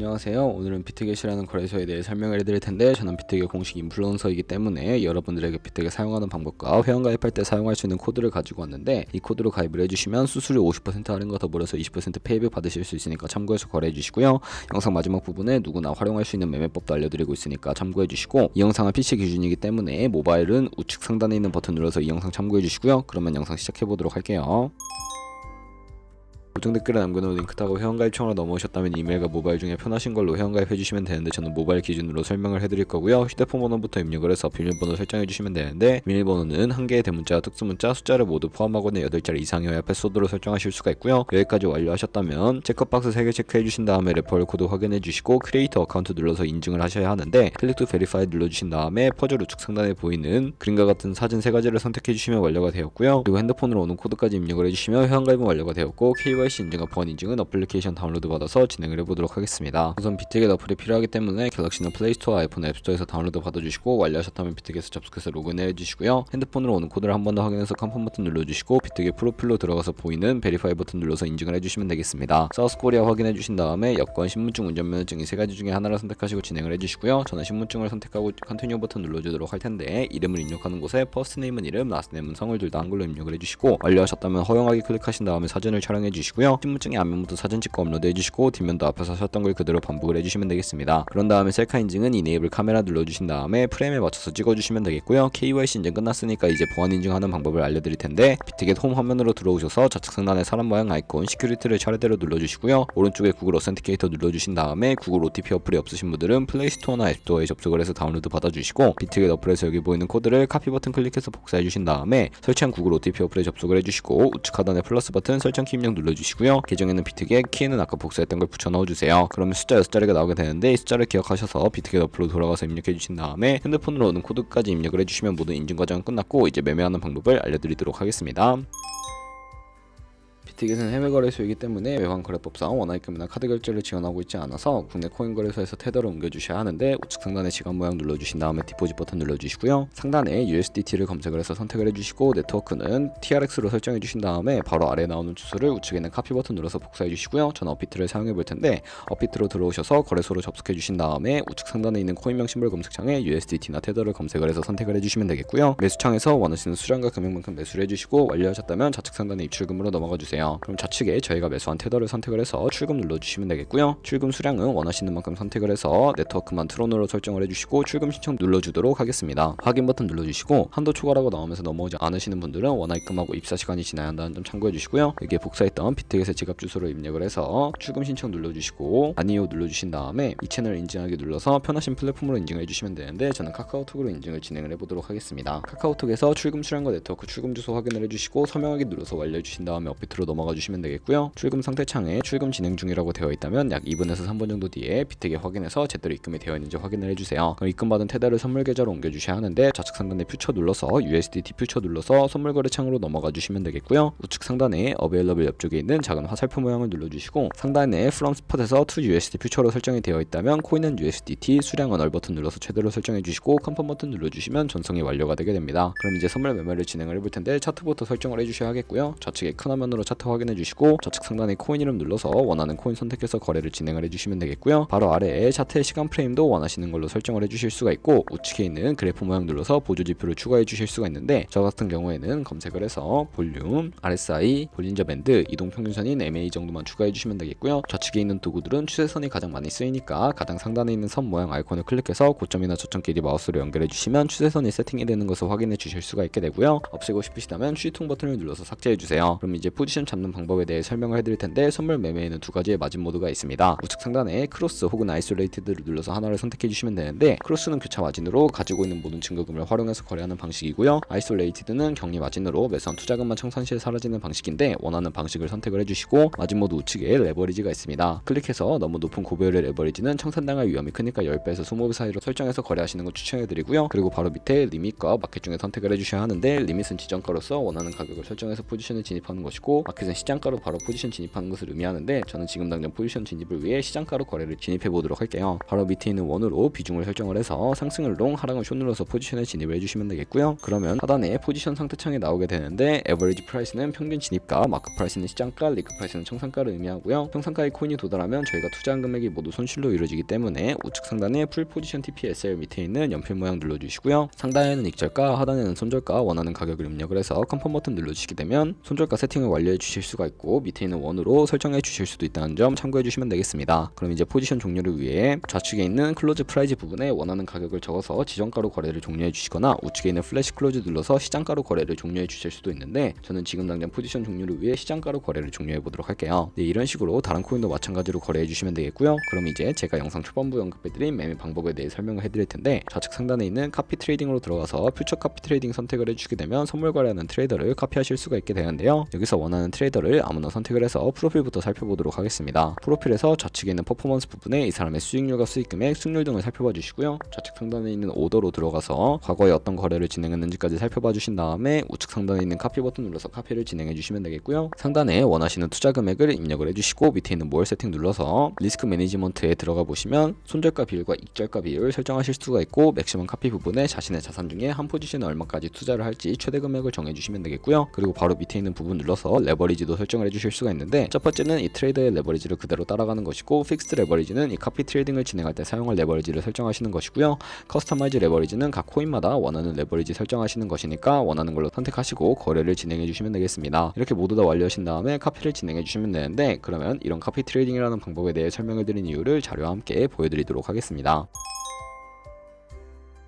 안녕하세요. 오늘은 비트겟이라는 거래소에 대해 설명을 해드릴 텐데, 저는 비트겟 공식 인플루언서이기 때문에 여러분들에게 비트겟 사용하는 방법과 회원가입할 때 사용할 수 있는 코드를 가지고 왔는데, 이 코드로 가입을 해주시면 수수료 50% 할인과 더불어서 20% 페이백 받으실 수 있으니까 참고해서 거래해주시고요. 영상 마지막 부분에 누구나 활용할 수 있는 매매법도 알려드리고 있으니까 참고해주시고, 이 영상은 PC 기준이기 때문에 모바일은 우측 상단에 있는 버튼 눌러서 이 영상 참고해주시고요. 그러면 영상 시작해보도록 할게요. 고정 댓글에 남겨놓은 링크 타고 회원가입창으로 넘어오셨다면 이메일과 모바일 중에 편하신 걸로 회원가입해주시면 되는데, 저는 모바일 기준으로 설명을 해드릴 거고요. 휴대폰 번호부터 입력을 해서 비밀번호 설정해주시면 되는데, 비밀번호는 한 개의 대문자와 특수문자, 숫자를 모두 포함하고는 8자리 이상이어야 패스워드로 설정하실 수가 있고요. 여기까지 완료하셨다면 체크박스 3개 체크해주신 다음에 레퍼럴 코드 확인해주시고 크리에이터 어카운트 눌러서 인증을 하셔야 하는데, 클릭 투 베리파이 눌러주신 다음에 퍼즐 우측 상단에 보이는 그림과 같은 사진 3가지를 선택해주시면 완료가 되었고요. 그리고 핸드폰으로 오는 코드까지 입력을 해주시면 회원가입은 완료가 되었고, KYC 인증과 보안 인증은 어플리케이션 다운로드 받아서 진행을 해보도록 하겠습니다. 우선 비트겟 어플이 필요하기 때문에 갤럭시는 플레이스토어, 아이폰 앱스토어에서 다운로드 받아주시고, 완료하셨다면 비트겟에 접속해서 로그인해 주시고요. 핸드폰으로 오는 코드를 한 번 더 확인해서 컨펌 버튼 눌러주시고, 비트겟 프로필로 들어가서 보이는 베리파이 버튼 눌러서 인증을 해주시면 되겠습니다. 사우스코리아 확인해 주신 다음에 여권, 신분증, 운전면허증 이 3가지 중에 하나를 선택하시고 진행을 해주시고요. 저는 신분증을 선택하고 컨티뉴 버튼 눌러주도록 할 텐데, 이름을 입력하는 곳에 퍼스트네임은 이름, 라스트네임은 성을 둘 다 한글로 입력을 해주시고, 완료하셨다면 허용하기 클릭하신 다음에 사진을 촬영해 주시고요. 신분증의 앞면부터 사진 찍고 업로드 해주시고, 뒷면도 앞에서 하셨던 걸 그대로 반복을 해주시면 되겠습니다. 그런 다음에 셀카 인증은 이네이블 카메라 눌러주신 다음에 프레임에 맞춰서 찍어주시면 되겠고요. KYC 인증 끝났으니까 이제 보안 인증하는 방법을 알려드릴 텐데, 비트겟 홈 화면으로 들어오셔서 좌측 상단에 사람 모양 아이콘 시큐리티를 차례대로 눌러주시고요. 오른쪽에 구글 어센티케이터 눌러주신 다음에 구글 OTP 어플이 없으신 분들은 플레이스토어나 앱스토어에 접속을 해서 다운로드 받아주시고, 비트겟 어플에서 여기 보이는 코드를 카피 버튼 클릭해서 복사해주신 다음에 설치한 구글 OTP 어플에 접속을 해주시고, 우측 하단에 플러스 버튼 설정 키 입력 눌러주시고요. 계정에는 비트겟, 키에는 아까 복사했던 걸 붙여 넣어주세요. 그러면 숫자 6자리가 나오게 되는데, 이 숫자를 기억하셔서 비트겟 어플로 돌아가서 입력해주신 다음에 핸드폰으로 오는 코드까지 입력을 해주시면 모든 인증 과정은 끝났고, 이제 매매하는 방법을 알려드리도록 하겠습니다. 비트겟은 해외 거래소이기 때문에 외환 거래법상 원화입금이나 카드 결제를 지원하고 있지 않아서 국내 코인 거래소에서 테더를 옮겨주셔야 하는데, 우측 상단에 시간 모양 눌러주신 다음에 디포짓 버튼 눌러주시고요. 상단에 USDT를 검색을 해서 선택을 해주시고, 네트워크는 TRX로 설정해주신 다음에 바로 아래에 나오는 주소를 우측에 있는 카피 버튼 눌러서 복사해주시고요. 저는 업비트를 사용해볼 텐데, 업비트로 들어오셔서 거래소로 접속해주신 다음에 우측 상단에 있는 코인명 심볼 검색창에 USDT나 테더를 검색을 해서 선택을 해주시면 되겠고요. 매수창에서 원하시는 수량과 금액만큼 매수를 해주시고, 완료하셨다면 좌측 상단에 입출금으로 넘어가주세요. 그럼 좌측에 저희가 매수한 테더를 선택을 해서 출금 눌러주시면 되겠고요. 출금 수량은 원하시는 만큼 선택을 해서 네트워크만 트론으로 설정을 해주시고, 출금 신청 눌러주도록 하겠습니다. 확인 버튼 눌러주시고, 한도 초과라고 나오면서 넘어오지 않으시는 분들은 원화입금하고 입사 시간이 지나야 한다는 점 참고해주시고요. 여기에 복사했던 비트겟의 지갑 주소를 입력을 해서 출금 신청 눌러주시고, 아니요 눌러주신 다음에 이 채널 인증하기 눌러서 편하신 플랫폼으로 인증을 해주시면 되는데, 저는 카카오톡으로 인증을 진행을 해보도록 하겠습니다. 카카오톡에서 출금 수량과 네트워크 출금 주소 확인을 해주시고, 서명하기 눌러서 완료해주신 다음에 업비트로 넘어가 주시면 되겠고요. 출금 상태 창에 출금 진행 중이라고 되어 있다면 약 2분에서 3분 정도 뒤에 비트겟 확인해서 제대로 입금이 되어 있는지 확인을 해주세요. 그럼 입금받은 테더를 선물 계좌로 옮겨주셔야 하는데, 좌측 상단에 퓨처 눌러서 USDT 퓨처 눌러서 선물 거래 창으로 넘어가 주시면 되겠고요. 우측 상단에 어베일러블 옆쪽에 있는 작은 화살표 모양을 눌러주시고, 상단에 from spot에서 to USD 퓨처로 설정이 되어 있다면 코인은 USDT, 수량은 얼 버튼 눌러서 최대로 설정해 주시고, 컨펌 버튼 눌러주시면 전송이 완료가 되게 됩니다. 그럼 이제 선물 매매를 진행을 해볼 텐데, 차트부터 설정을 해주셔야 하겠고요. 좌측에 큰 화면으로 차트 확인해 주시고, 좌측 상단에 코인 이름 눌러서 원하는 코인 선택해서 거래를 진행을 해주시면 되겠고요. 바로 아래에 차트의 시간 프레임도 원하시는 걸로 설정을 해주실 수가 있고, 우측에 있는 그래프 모양 눌러서 보조 지표를 추가해 주실 수가 있는데, 저 같은 경우에는 검색을 해서 볼륨, RSI, 볼린저 밴드, 이동 평균선인 MA 정도만 추가해 주시면 되겠고요. 좌측에 있는 도구들은 추세선이 가장 많이 쓰이니까 가장 상단에 있는 선 모양 아이콘을 클릭해서 고점이나 저점끼리 마우스로 연결해 주시면 추세선이 세팅이 되는 것을 확인해 주실 수가 있게 되고요. 없애고 싶으시다면 쉬통 버튼을 눌러서 삭제해 주세요. 그럼 이제 포지션 잡는 방법에 대해 설명을 해드릴 텐데, 선물 매매에는 2가지의 마진 모드가 있습니다. 우측 상단에 크로스 혹은 아이솔레이티드를 눌러서 하나를 선택해 주시면 되는데, 크로스는 교차 마진으로 가지고 있는 모든 증거금을 활용해서 거래하는 방식이고요. 아이솔레이티드는 격리 마진으로 매수한 투자금만 청산 시에 사라지는 방식인데, 원하는 방식을 선택을 해주시고, 마진 모드 우측에 레버리지가 있습니다. 클릭해서 너무 높은 고배율의 레버리지는 청산당할 위험이 크니까 10배에서 20배 사이로 설정해서 거래하시는 거 추천해드리고요. 그리고 바로 밑에 리밋과 마켓 중에 선택을 해주셔야 하는데, 리밋은 지정가로서 원하는 가격을 설정해서 포지션을 진입하는 것이고, 마켓은 이것은 시장가로 바로 포지션 진입하는 것을 의미하는데 저는 지금 당장 포지션 진입을 위해 시장가로 거래를 진입해 보도록 할게요. 바로 밑에 있는 원으로 비중을 설정을 해서 상승을 롱, 하락을 숏 눌러서 포지션에 진입을 해주시면 되겠고요. 그러면 하단에 포지션 상태창에 나오게 되는데 에버리지 프라이스는 평균 진입가, 마크 프라이스는 시장가, 리크 프라이스는 청산가를 의미하고요. 청산가의 코인이 도달하면 저희가 투자한 금액이 모두 손실로 이루어지기 때문에 우측 상단에 풀 포지션 TPSL 밑에 있는 연필 모양 눌러주시고요. 상단에는 익절가, 하단에는 손절가 원하는 가격을 입력을 해서 컨펌 버튼 눌러주시게 되면 손절가 세팅을 완료해 주실 수가 있고 밑에 있는 원으로 설정해 주실 수도 있다는 점 참고해 주시면 되겠습니다. 그럼 이제 포지션 종료를 위해 좌측에 있는 클로즈 프라이즈 부분에 원하는 가격을 적어서 지정가로 거래를 종료해 주시거나 우측에 있는 플래시 클로즈 눌러서 시장가로 거래를 종료해 주실 수도 있는데 저는 지금 당장 포지션 종료를 위해 시장가로 거래를 종료해 보도록 할게요. 네, 이런 식으로 다른 코인도 마찬가지로 거래해 주시면 되겠고요. 그럼 이제 제가 영상 초반부 언급해드린 매매 방법에 대해 설명을 해드릴 텐데 좌측 상단에 있는 카피 트레이딩으로 들어가서 퓨처 카피 트레이딩 선택을 해주시게 되면 선물 거래하는 트레이더를 카피하실 수가 있게 되는데요. 여기서 원하는 트레이더를 아무나 선택을 해서 프로필부터 살펴보도록 하겠습니다. 프로필에서 좌측에 있는 퍼포먼스 부분에 이 사람의 수익률과 수익금액, 수익률 등을 살펴봐 주시고요. 좌측 상단에 있는 오더로 들어가서 과거에 어떤 거래를 진행했는지까지 살펴봐 주신 다음에 우측 상단에 있는 카피 버튼 눌러서 카피를 진행해 주시면 되겠고요. 상단에 원하시는 투자 금액을 입력을 해주시고 밑에 있는 모어 세팅 눌러서 리스크 매니지먼트에 들어가 보시면 손절가 비율과 익절가 비율을 설정하실 수가 있고 맥시멈 카피 부분에 자신의 자산 중에 한 포지션에 얼마까지 투자를 할지 최대 금액을 정해 주시면 되겠고요. 그리고 바로 밑에 있는 부분 눌러서 레버리지도 설정을 해주실 수가 있는데 첫 번째는 이 트레이더의 레버리지를 그대로 따라가는 것이고 픽스드 레버리지는 이 카피 트레이딩을 진행할 때 사용할 레버리지를 설정하시는 것이고요. 커스터마이즈 레버리지는 각 코인마다 원하는 레버리지 설정하시는 것이니까 원하는 걸로 선택하시고 거래를 진행해 주시면 되겠습니다. 이렇게 모두 다 완료하신 다음에 카피를 진행해 주시면 되는데 그러면 이런 카피 트레이딩이라는 방법에 대해 설명해 드린 이유를 자료와 함께 보여드리도록 하겠습니다.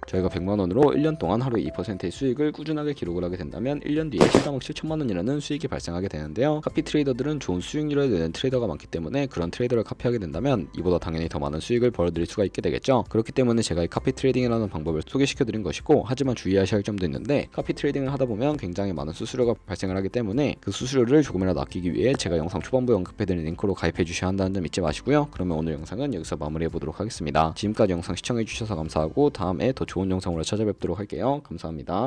저희가 100만원으로 1년 동안 하루 2%의 수익을 꾸준하게 기록을 하게 된다면 1년 뒤에 13억 7천만원이라는 수익이 발생하게 되는데요. 카피 트레이더들은 좋은 수익률을 내는 트레이더가 많기 때문에 그런 트레이더를 카피하게 된다면 이보다 당연히 더 많은 수익을 벌어들일 수가 있게 되겠죠. 그렇기 때문에 제가 이 카피 트레이딩이라는 방법을 소개시켜드린 것이고 하지만 주의하셔야 할 점도 있는데 카피 트레이딩을 하다 보면 굉장히 많은 수수료가 발생을 하기 때문에 그 수수료를 조금이라도 아끼기 위해 제가 영상 초반부에 언급해드린 링크로 가입해 주셔야 한다는 점 잊지 마시고요. 그러면 오늘 영상은 여기서 마무리해 보도록 하겠습니다. 지금까지 영상 시청해 주셔서 감사하고 다음에 더 좋은 영상으로 찾아뵙도록 할게요. 감사합니다.